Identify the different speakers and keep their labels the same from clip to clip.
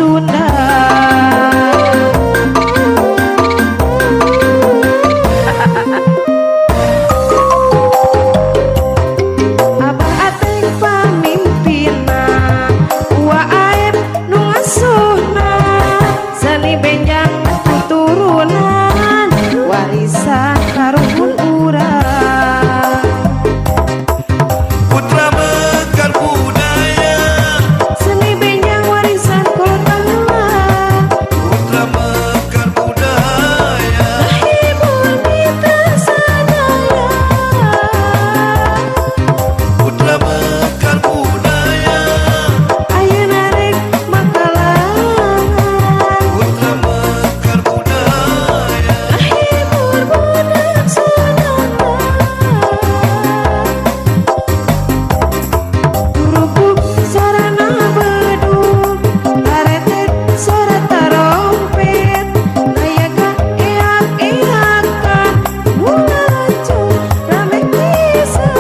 Speaker 1: Sunda. Abah Ateng pamimpinna, Uwa Aep nu ngasuhna, seni benjang turunan warisan karuhun urang.
Speaker 2: Putra Mekar budaya,
Speaker 1: Seni benjang warisan kolotalah,
Speaker 2: Putra Mekar budaya,
Speaker 1: hibur mitra sadaya.
Speaker 2: Putra Mekar budaya,
Speaker 1: Ayeuna rek makalangan,
Speaker 2: Putra Mekar budaya,
Speaker 1: hibur budak Sunda. Turupuk sarana beduk, taretet suara tarompet, nayaga eak-eakan, nulancung rame pisan.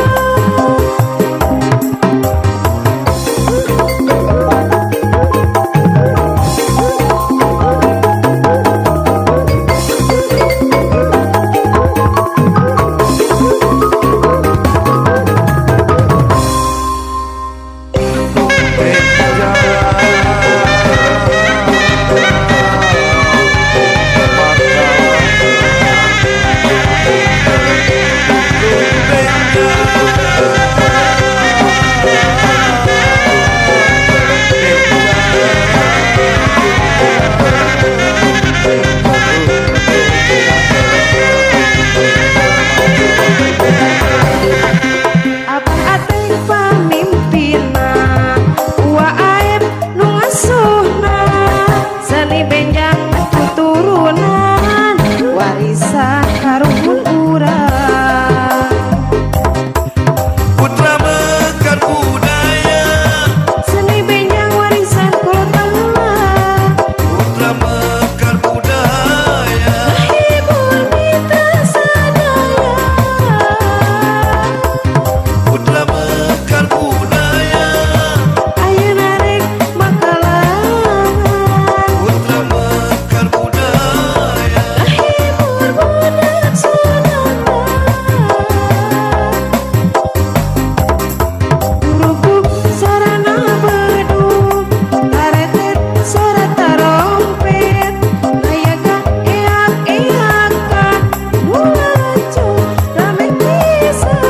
Speaker 1: Abah Ateng pamimpinna, Uwa Aep nu ngasuhna, seni benjang turunan warisan karuhun urang.
Speaker 2: Putra Mekar budaya,
Speaker 1: Seni benjang warisan kolotalah,
Speaker 2: Putra Mekar budaya,
Speaker 1: hibur mitra sadaya.
Speaker 2: Putra Mekar budaya,
Speaker 1: Ayeuna rek makalangan,
Speaker 2: Putra Mekar budaya,
Speaker 1: hibur budak Sunda. Turupuk sarana beduk, taretet suara tarompet, nayaga eak-eakan, nulancung rame pisan.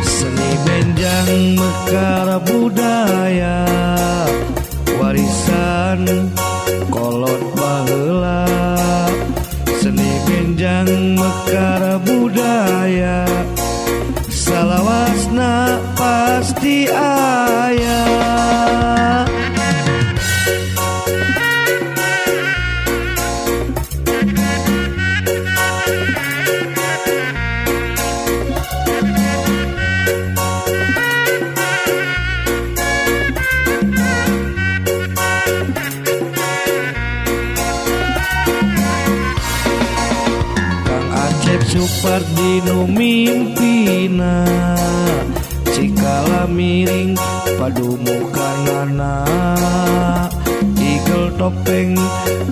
Speaker 2: seni benjang Mekar budaya, warisan kolot baheula. Seni benjang Mekar budaya, salawasna pasti aya. Kang Acep Supardi nu mimpina, cikala miring padumukanana, igel topeng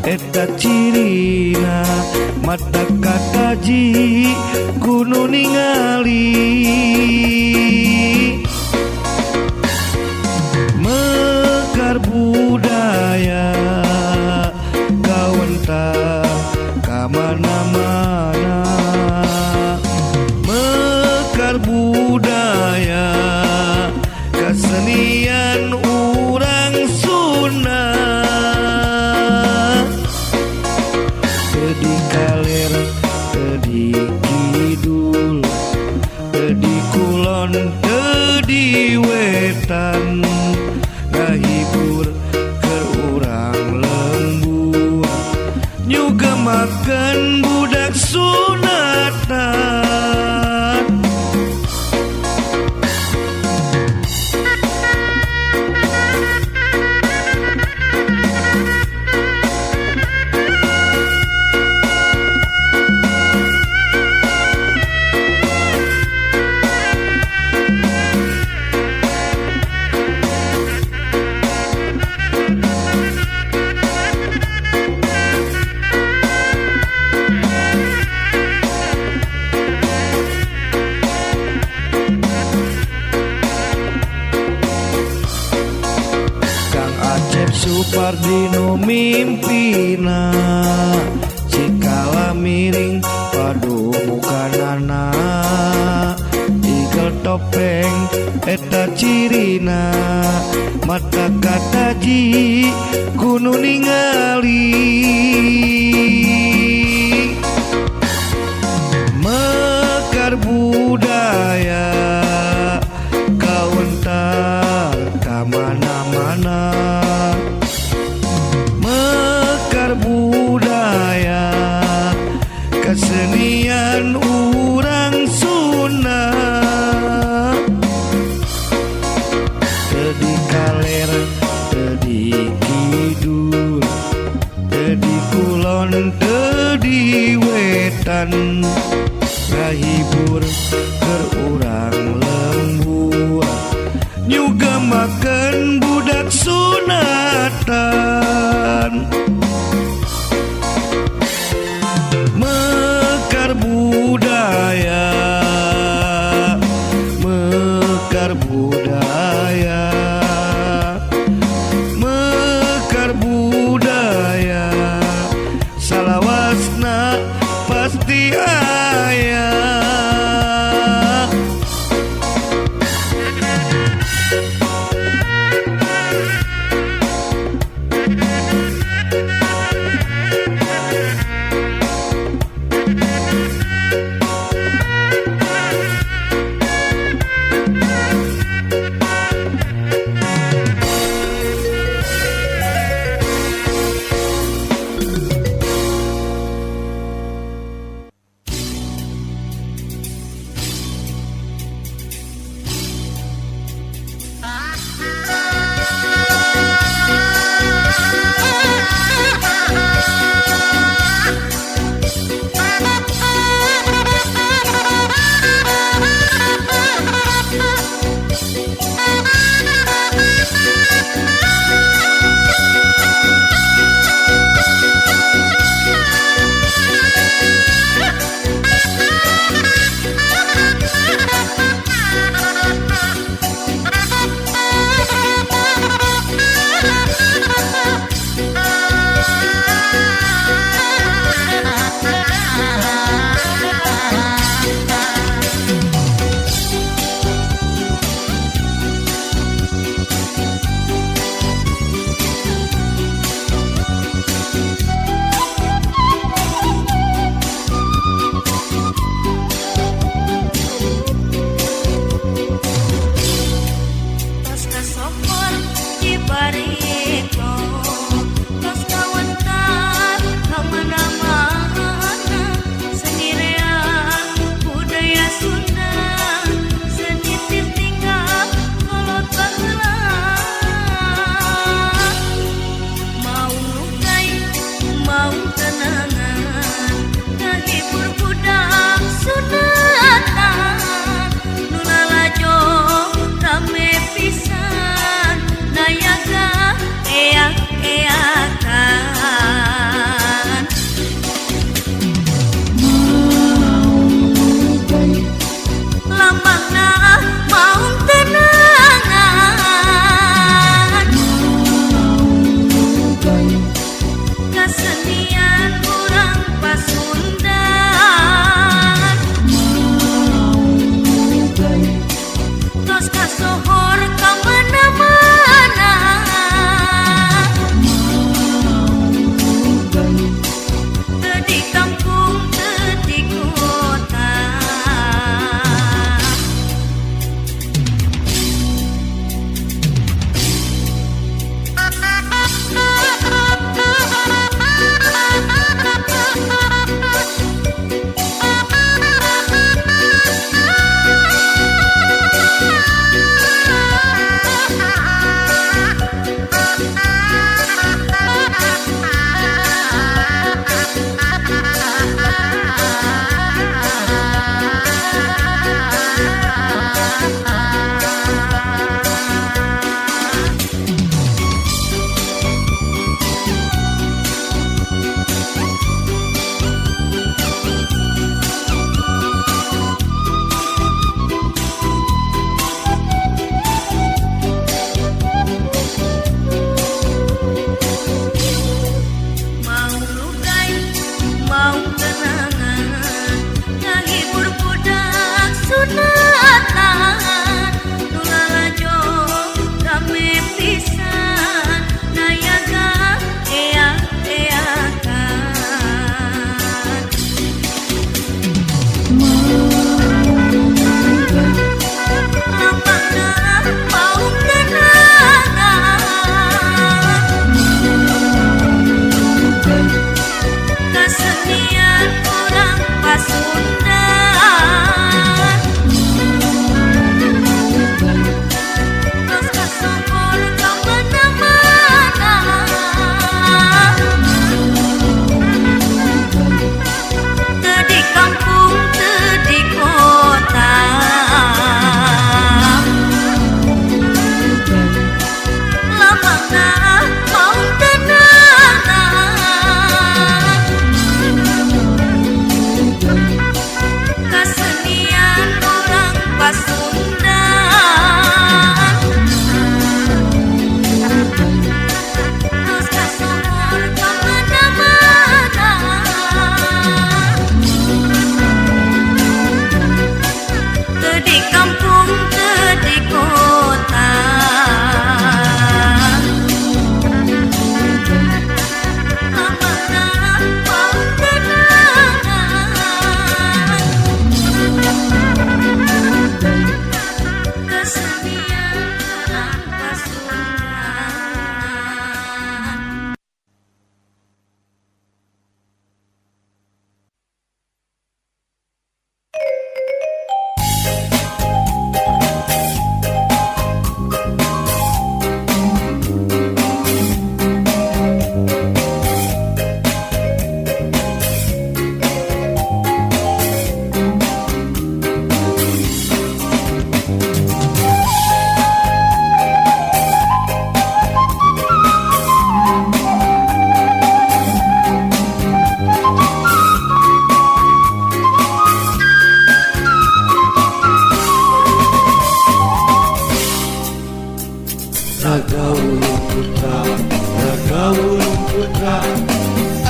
Speaker 2: eta cirina, mata kataji kudu ningali. Mekar budaya, kawenta kamana mimpina sikala miring padu mukanana igel topeng eta cirina mata kataji kudu ningali mekar budaya kawentar kamana-mana mekar budaya kesenian urang Sunda tedi kaler tedi kidul tedi kulon tedi wetan ngahibur keur urang lembur juga makan budak sunatan mekar budaya mekar budaya mekar budaya salawasna pasti aya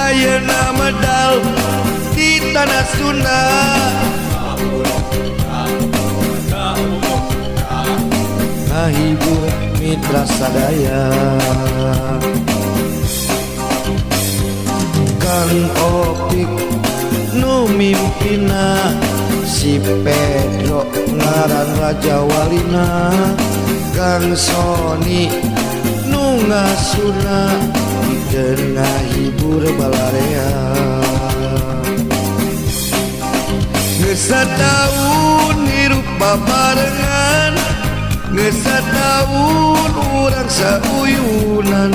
Speaker 2: ayeuna medal di tanah Sunda ngahibur mitra sadaya Kang Opik nu mimpina si Pedro ngaran Raja Walina Kang Sony nu ngasuna pikeun ngahibur balarea geus sataun hirup babarengan geus sataun urang sauyunan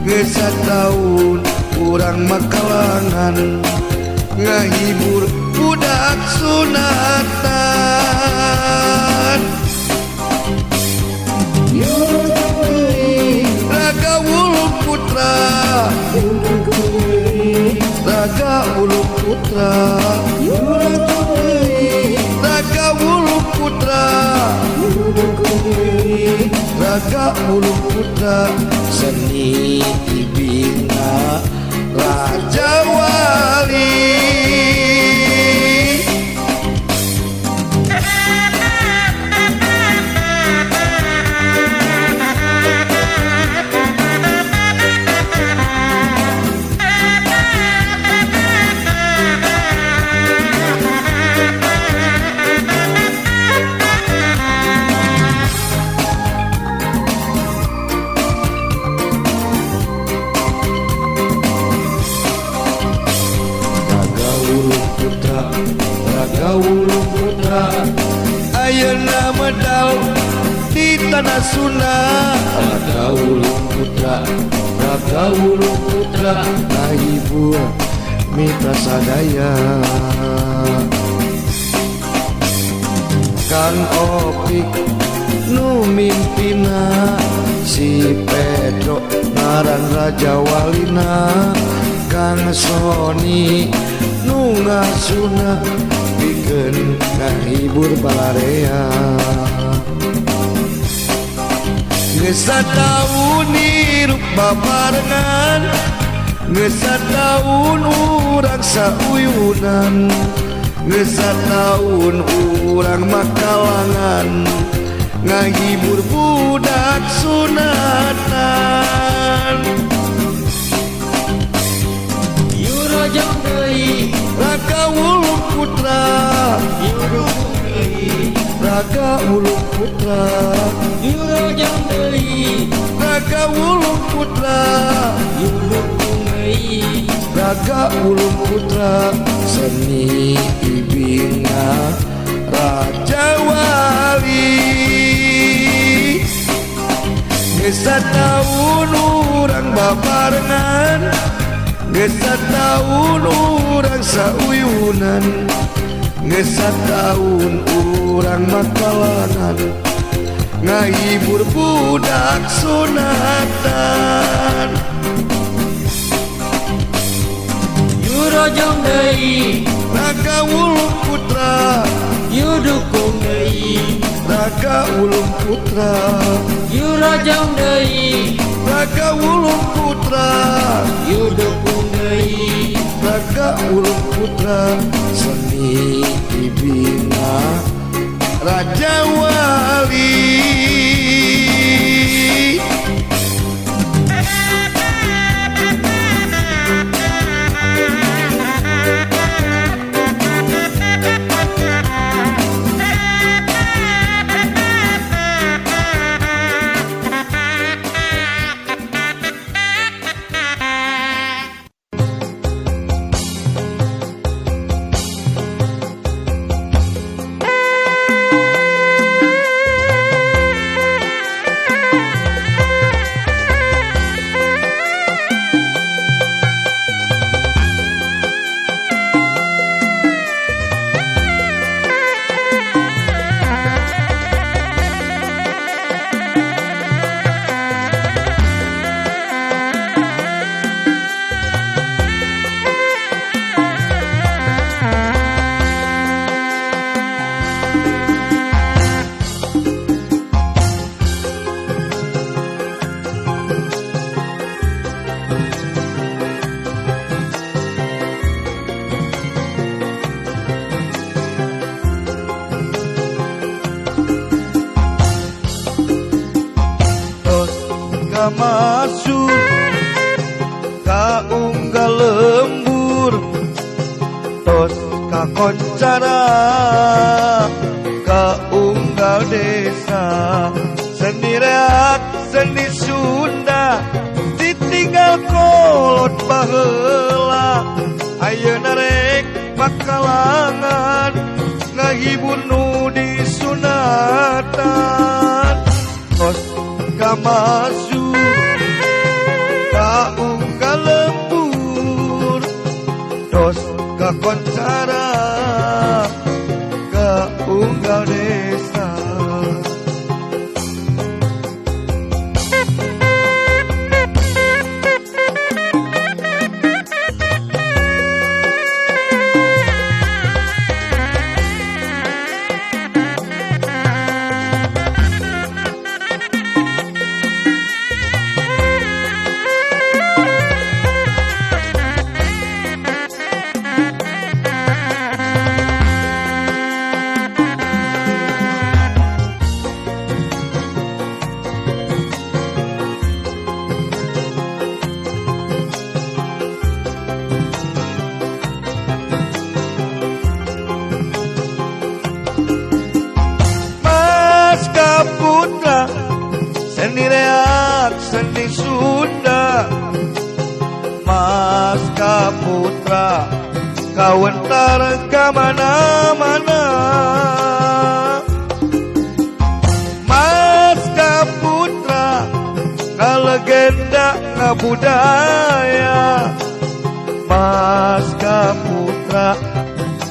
Speaker 2: geus sataun urang makalangan ngahibur budak sunatan Raga Wulung Putra Raga Wulung Putra Raga Wulung Putra Raga Wulung Putra seni dibina Raja Wali Wulung Putra ayeuna medal di tanah Sunda Raga Wulung Putra Raga Wulung Putra ngahibur mitra sadaya Kang Opik nu mimpina si Pedro ngaran Raja Walina Kang Sony nu ngasuna pikeun ngahibur balarea geus sataun hirup babarengan geus sataun urang sauyunan geus sataun urang makalangan ngahibur budak sunatan Yurojong deui Raga Wulung Putra Raga Wulung Putra Yurojong deui Raga Wulung Putra Raga Wulung Putra seni dibina Raja Wali geus sataun urang babarengan geus sataun urang sauyunan geus sataun urang makalangan ngahibur budak sunatan Yurojong deui Raga Wulung Putra Yudukung deui Raga Wulung Putra Yurojong deui Raga Wulung Putra Yudukung deui Raga Wulung Putra seni dibina Raja Wali kamasur kaunggal lembur tos kakoncara kaunggal desa seni reak seni Sunda ditinggal kolot baheula ayeuna rek pakalangan ngahibur nu disunatan tos kamasur kaunggal lembur tos kakoncara kaunggal desa seni reak seni Sunda Mas Kaputra kawentar kamana-mana Mas Kaputra kalegenda ngabudaya Mas Kaputra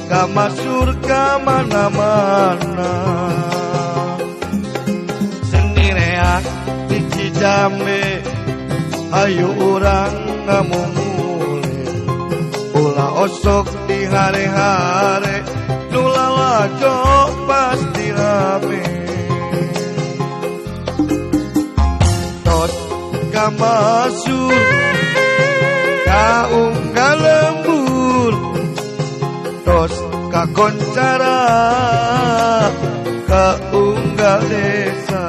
Speaker 2: kamasur kamana-mana seni reak di Cijambe ayo urang ngamumule ulah osok di hare-hare nulalajo pasti rame tos kamasur kaunggal lembur tos kakoncara kaunggal desa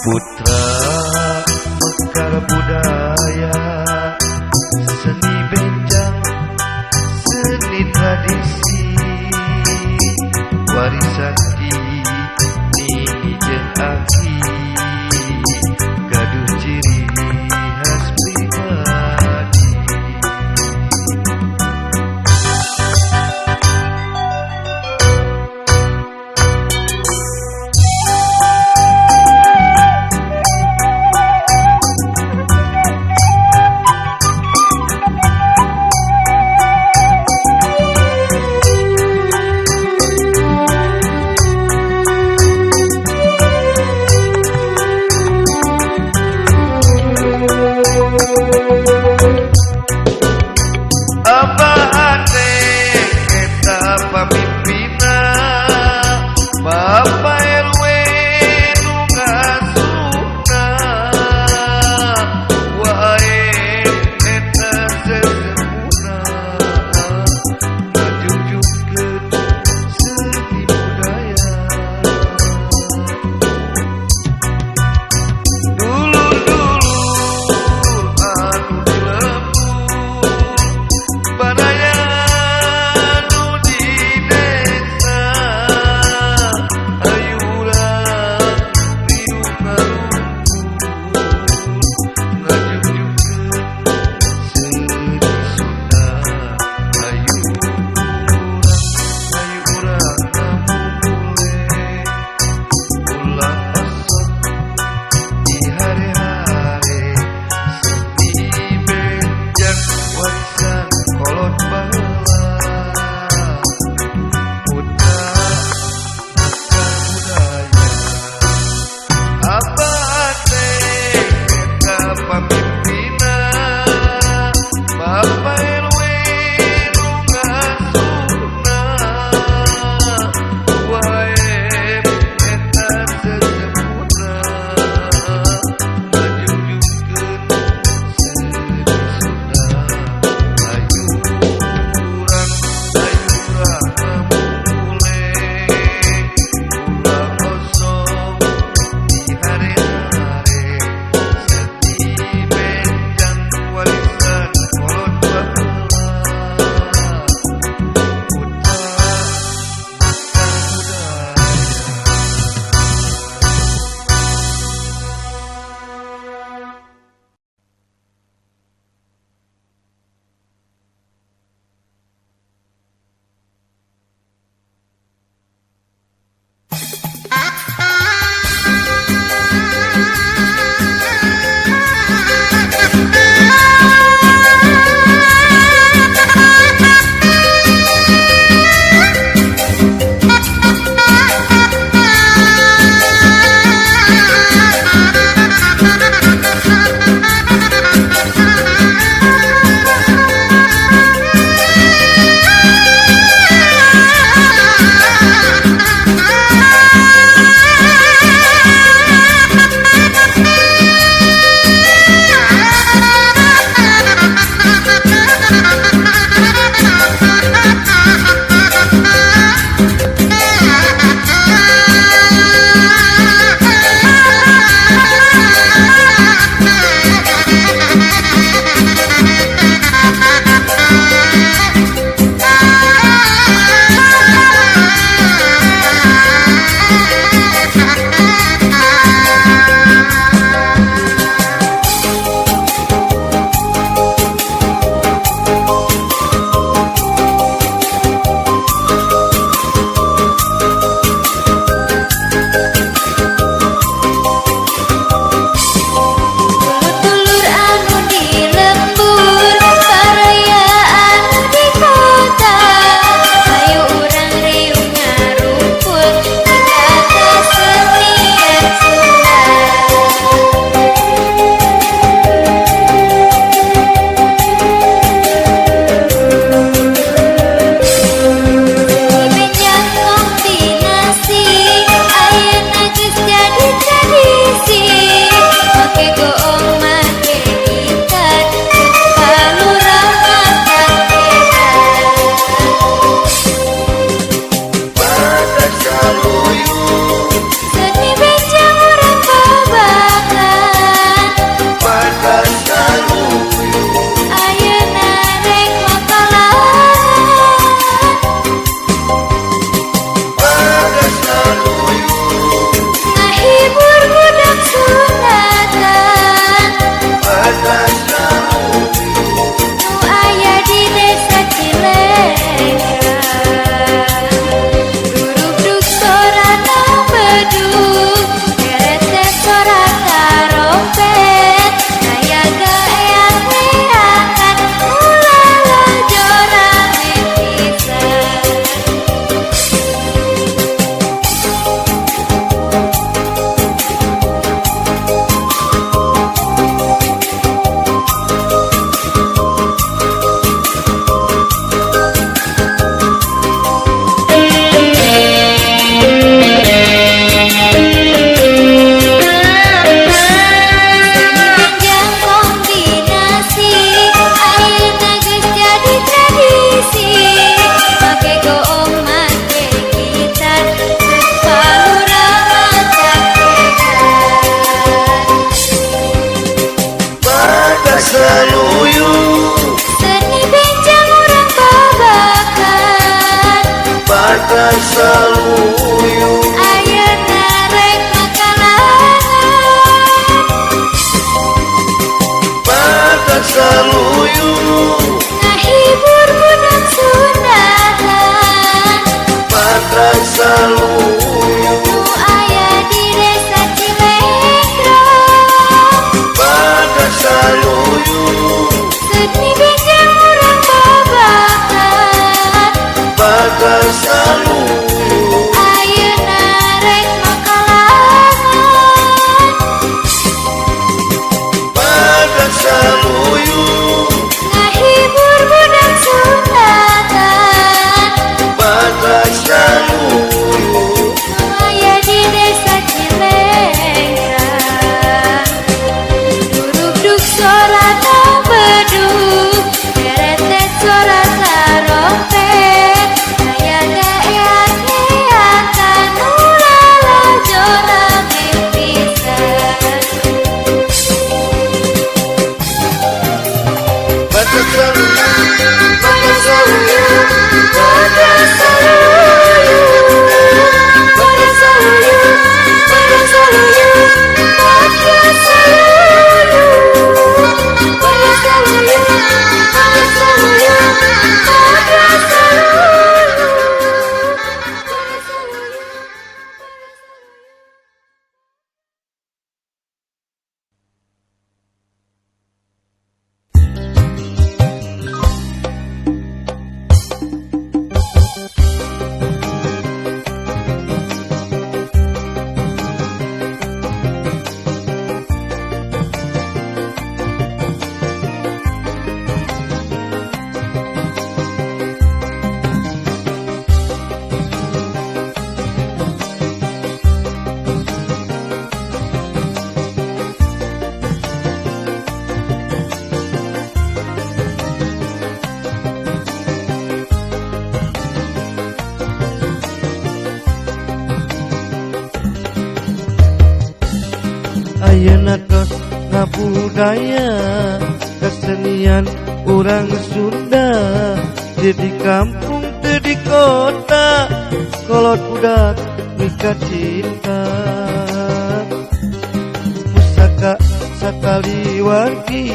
Speaker 2: Putra mekar budaya, seni benjang, seni tradisi, warisan nini jeung aki, gaduh ciri khas pribadi.
Speaker 3: Batas saluyu
Speaker 1: ayeuna rek makalangan
Speaker 3: Batas saluyu
Speaker 1: ngahibur budak sundahan
Speaker 3: Batas saluyu
Speaker 1: nu aya di desa Cilegrong
Speaker 3: Batas saluyu
Speaker 1: seni bijang urang babakan
Speaker 3: Batas saluyu
Speaker 1: ayeuna rek makalangan
Speaker 3: Batas saluyu
Speaker 1: ngahibur budak sundahan
Speaker 3: Batas saluyu
Speaker 1: aya di desa Cilegrang duruk-duk sorana beduk deretet sora sarompet aya gaeak-eakan ulala jora pipisan
Speaker 3: Batas saluyu Batas saluyu
Speaker 1: Batas saluyu Batas saluyu Batas saluyu Batas saluyu Batas saluyu Batas saluyu Batas
Speaker 3: Ayeuna tos ngabudaya kesenian urang Sunda di kampung teu di kota kolot budak mika cinta pusaka sakali wargi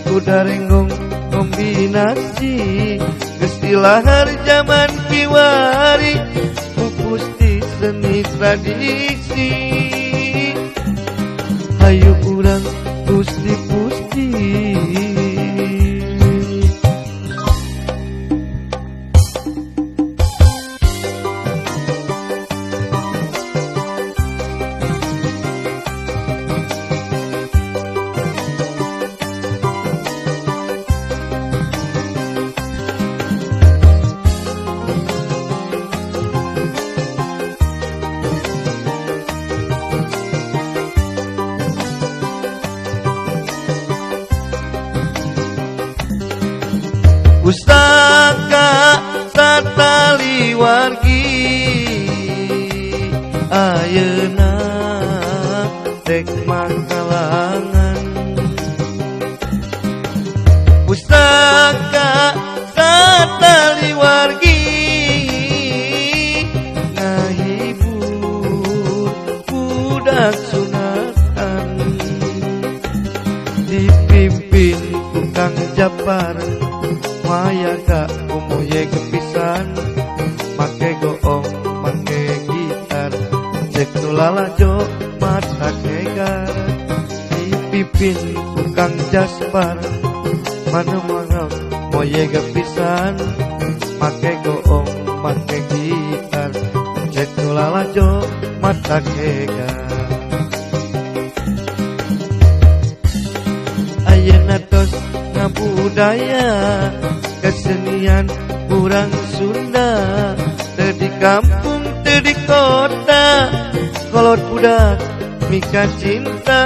Speaker 3: kuda renggong kombinasi geus ilahar zaman kiwari pupus di seni tradisi ayo urang pusti-pusti Pustaka satali wargi ayeuna dek makalangan Pustaka satali wargi ngahibur budak sunatan dipimpin tukang Japar Maya gak umuye kepisan make goong make gitar cek tulala jo mata kegar dipipin tukang Jaspar mana mangal moye kepisan make goong make gitar cek tulala jo mata kegar ayeuna tos ngabudaya kesenian urang Sunda teu di kampung teu di kota kolot budak mika cinta